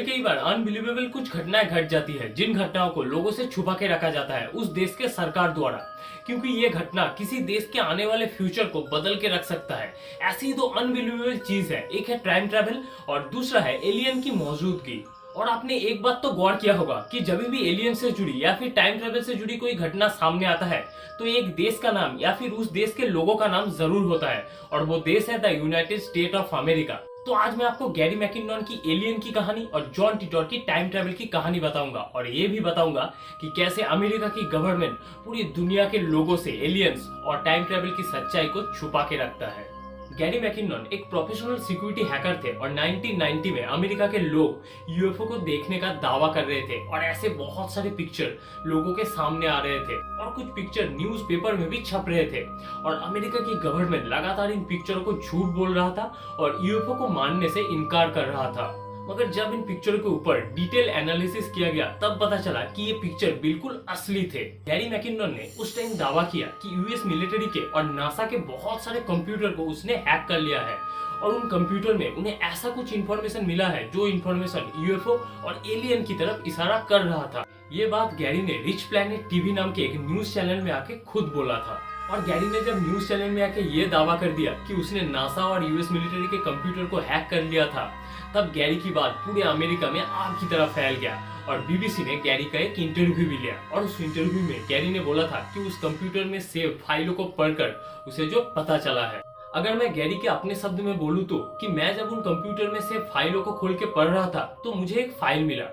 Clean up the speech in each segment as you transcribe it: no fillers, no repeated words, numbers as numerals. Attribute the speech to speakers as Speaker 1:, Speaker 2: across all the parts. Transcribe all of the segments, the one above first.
Speaker 1: कई बार अनबिलीवेबल कुछ घटनाएं घट जाती है, जिन घटनाओं को लोगों से छुपा के रखा जाता है उस देश के सरकार द्वारा, क्योंकि ये घटना किसी देश के आने वाले फ्यूचर को बदल के रख सकता है। ऐसी दो अनबिलीवेबल चीज है, एक है टाइम ट्रैवल और दूसरा है एलियन की मौजूदगी। और आपने एक बात तो गौर किया होगा कि जब भी एलियन से जुड़ी या फिर टाइम ट्रेवल से जुड़ी कोई घटना सामने आता है तो एक देश का नाम या फिर उस देश के लोगों का नाम जरूर होता है, और वो देश है the United state of America. तो आज मैं आपको गैरी मैकिन्नन की एलियन की कहानी और जॉन टिटोर की टाइम ट्रैवल की कहानी बताऊंगा, और ये भी बताऊंगा कि कैसे अमेरिका की गवर्नमेंट पूरी दुनिया के लोगों से एलियंस और टाइम ट्रैवल की सच्चाई को छुपा के रखता है। गैरी मैकिन्नन एक प्रोफेशनल सिक्योरिटी हैकर थे और 1990 में अमेरिका के लोग यूएफओ को देखने का दावा कर रहे थे, और ऐसे बहुत सारे पिक्चर लोगों के सामने आ रहे थे और कुछ पिक्चर न्यूज़पेपर में भी छप रहे थे, और अमेरिका की गवर्नमेंट लगातार इन पिक्चरों को झूठ बोल रहा था और यूएफओ को मानने से इनकार कर रहा था। मगर जब इन पिक्चर के ऊपर डिटेल एनालिसिस किया गया तब पता चला कि ये पिक्चर बिल्कुल असली थे। गैरी मैकिन्नन ने उस टाइम दावा किया कि यूएस मिलिट्री के और नासा के बहुत सारे कंप्यूटर को उसने हैक कर लिया है, और उन कंप्यूटर में उन्हें ऐसा कुछ इंफॉर्मेशन मिला है जो इंफॉर्मेशन यूएफओ और एलियन की तरफ इशारा कर रहा था। ये बात गैरी ने रिच प्लैनेट टीवी नाम के एक न्यूज चैनल में आके खुद बोला था। और गैरी ने जब न्यूज चैनल में आके ये दावा कर दिया कि उसने नासा और यूएस मिलिट्री के कंप्यूटर को हैक कर लिया था, तब गैरी की बात पूरे अमेरिका में आग की तरह फैल गया, और बीबीसी ने गैरी का एक इंटरव्यू भी लिया, और उस इंटरव्यू में गैरी ने बोला था कि उस कंप्यूटर में सेव फाइलों को पढ़कर उसे जो पता चला है। अगर मैं गैरी के अपने शब्द में बोलूं तो कि मैं जब उन कंप्यूटर में से फाइलों को खोल के पढ़ रहा था तो मुझे एक फाइल मिला।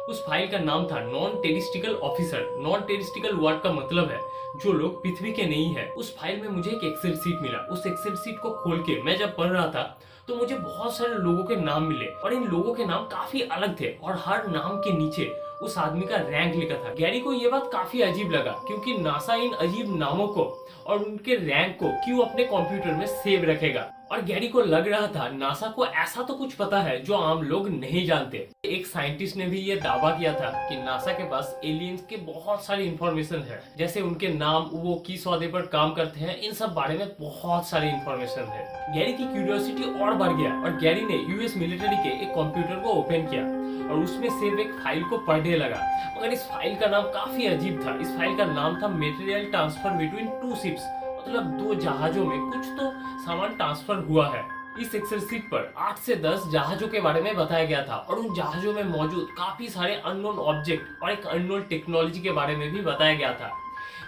Speaker 1: उस फाइल का नाम था नॉन टेरिस्टिकल ऑफिसर। नॉन टेरिस्टिकल वर्ड का मतलब है जो लोग पृथ्वी के नहीं है। उस फाइल में मुझे एक एक्सेल सीट मिला। उस एक्सेल सीट को खोल के मैं जब पढ़ रहा था तो मुझे बहुत सारे लोगों के नाम मिले, और इन लोगों के नाम काफी अलग थे, और हर नाम के नीचे उस आदमी का रैंक लिखा था। गैरी को ये बात काफी अजीब लगा, क्योंकि नासा इन अजीब नामों को और उनके रैंक को क्यों अपने कंप्यूटर में सेव रखेगा। और गैरी को लग रहा था नासा को ऐसा तो कुछ पता है जो आम लोग नहीं जानते। एक साइंटिस्ट ने भी ये दावा किया था कि नासा के पास एलियंस के बहुत सारी इंफॉर्मेशन है, जैसे उनके नाम, वो किस ओहदे पर काम करते हैं, इन सब बारे में बहुत सारी इंफॉर्मेशन है। गैरी की क्यूरियोसिटी और बढ़ गया, और गैरी ने यूएस मिलिट्री के एक कंप्यूटर को ओपन किया और उसमें सेव एक फाइल को पढ़ने लगा। मगर इस फाइल का नाम काफी अजीब था। इस फाइल का नाम था material transfer between two ships, मतलब दो जहाजों में कुछ तो सामान ट्रांसफर हुआ है। इस एक्सेल शीट पर 8 से 10 जहाजों के बारे में बताया गया था, और उन जहाजों में मौजूद काफी सारे अननोन ऑब्जेक्ट और एक अननोन टेक्नोलॉजी के बारे में भी बताया गया था।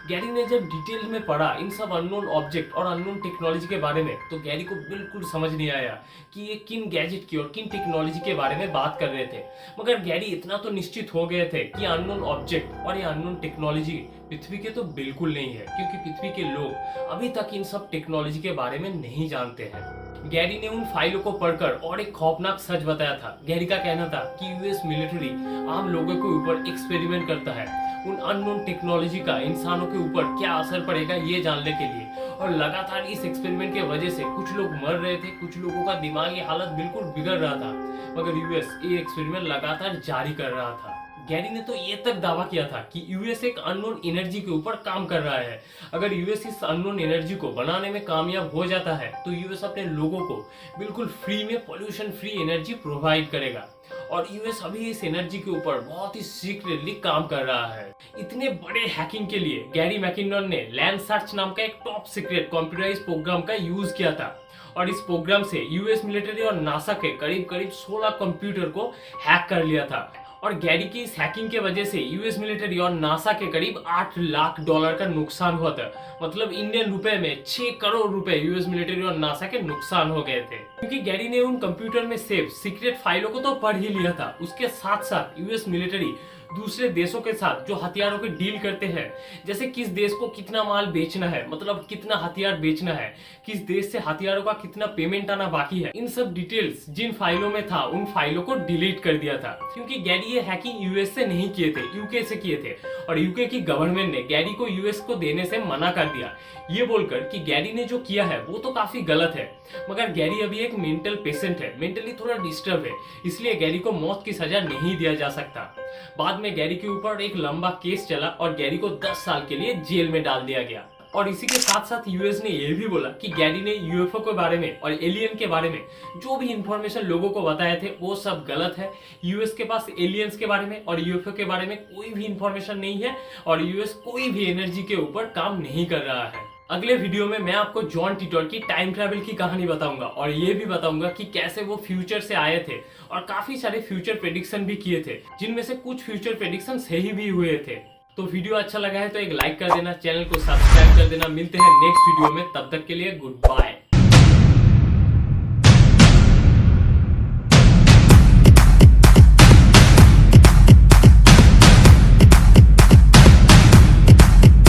Speaker 1: गैरी ने जब डिटेल में पढ़ा इन सब अननोन ऑब्जेक्ट और अननोन टेक्नोलॉजी के बारे में, तो गैरी को बिल्कुल समझ नहीं आया कि ये किन गैजेट की और किन टेक्नोलॉजी के बारे में बात कर रहे थे। मगर गैरी इतना तो निश्चित हो गए थे कि अननोन ऑब्जेक्ट और ये अननोन टेक्नोलॉजी पृथ्वी के तो बिल्कुल नहीं है, क्योंकि पृथ्वी के लोग अभी तक इन सब टेक्नोलॉजी के बारे में नहीं जानते हैं। गैरी ने उन फाइलों को पढ़कर और एक खौफनाक सच बताया था। गैरी का कहना था कि यूएस मिलिट्री आम लोगों के ऊपर एक्सपेरिमेंट करता है, उन अननोन टेक्नोलॉजी का इंसानों के ऊपर क्या असर पड़ेगा ये जानने के लिए, और लगातार इस एक्सपेरिमेंट के वजह से कुछ लोग मर रहे थे, कुछ लोगों का दिमागी हालत बिल्कुल बिगड़ रहा था। मगर यूएस ये एक्सपेरिमेंट लगातार जारी कर रहा था। गैरी ने तो ये तक दावा किया था कि यूएस एक अननोन एनर्जी के ऊपर काम कर रहा है। अगर यूएस इस अननोन एनर्जी को बनाने में कामयाब हो जाता है तो यूएस अपने लोगों को बिल्कुल फ्री में पोल्यूशन फ्री एनर्जी प्रोवाइड करेगा, और यूएस अभी इस एनर्जी के ऊपर बहुत ही सीक्रेटली काम कर रहा है। इतने बड़े हैकिंग के लिए गैरी मैकिन्नन ने लैंडसर्च नाम का एक टॉप सीक्रेट कंप्यूटराइज्ड प्रोग्राम का यूज किया था, और इस प्रोग्राम से यूएस मिलिट्री और नासा के करीब करीब 16 कंप्यूटर को हैक कर लिया था। और गैरी की इस हैकिंग के वजह से यूएस मिलिट्री और नासा के करीब $8 लाख का नुकसान हुआ था। मतलब इंडियन रुपए में 6 करोड़ रुपए यूएस मिलिट्री और नासा के नुकसान हो गए थे, क्योंकि गैरी ने उन कंप्यूटर में सेव सीक्रेट फाइलों को तो पढ़ ही लिया था। उसके साथ साथ यूएस मिलिट्री दूसरे देशों के साथ जो हथियारों के डील करते हैं, जैसे किस देश को कितना माल बेचना है, मतलब कितना हथियार बेचना है, किस देश से हथियारों का कितना पेमेंट आना बाकी है, इन सब डिटेल्स जिन फाइलों में था उन फाइलों को डिलीट कर दिया था, क्योंकि गैरी ये हैकिंग यूएस से नहीं किए थे, यूके से किए थे, और यूके की गवर्नमेंट ने गैरी को यूएस को देने से मना कर दिया, ये बोलकर कि गैरी ने जो किया है वो तो काफी गलत है। मगर गैरी अभी एक मेंटल पेशेंट है, मेंटली थोड़ा डिस्टर्ब है, इसलिए गैरी को मौत की सजा नहीं दिया जा सकता। बाद में गैरी के ऊपर एक लंबा केस चला और गैरी को 10 साल के लिए जेल में डाल दिया गया। और इसी के साथ साथ यूएस ने यह भी बोला कि गैरी ने यूएफओ के बारे में और एलियन के बारे में जो भी इंफॉर्मेशन लोगों को बताए थे वो सब गलत है। यूएस के पास एलियंस के बारे में और यूएफओ के बारे में कोई भी इंफॉर्मेशन नहीं है और यूएस कोई भी एनर्जी के ऊपर काम नहीं कर रहा है। अगले वीडियो में मैं आपको जॉन टिटोर की टाइम ट्रैवल की कहानी बताऊंगा और ये भी बताऊंगा कि कैसे वो फ्यूचर से आए थे और काफी सारे फ्यूचर प्रेडिक्शन भी किए थे, जिनमें से कुछ फ्यूचर प्रेडिक्शन सही भी हुए थे। तो वीडियो अच्छा लगा है तो एक लाइक कर देना, चैनल को सब्सक्राइब कर देना। मिलते हैं नेक्स्ट वीडियो में, तब तक के लिए गुड बाय।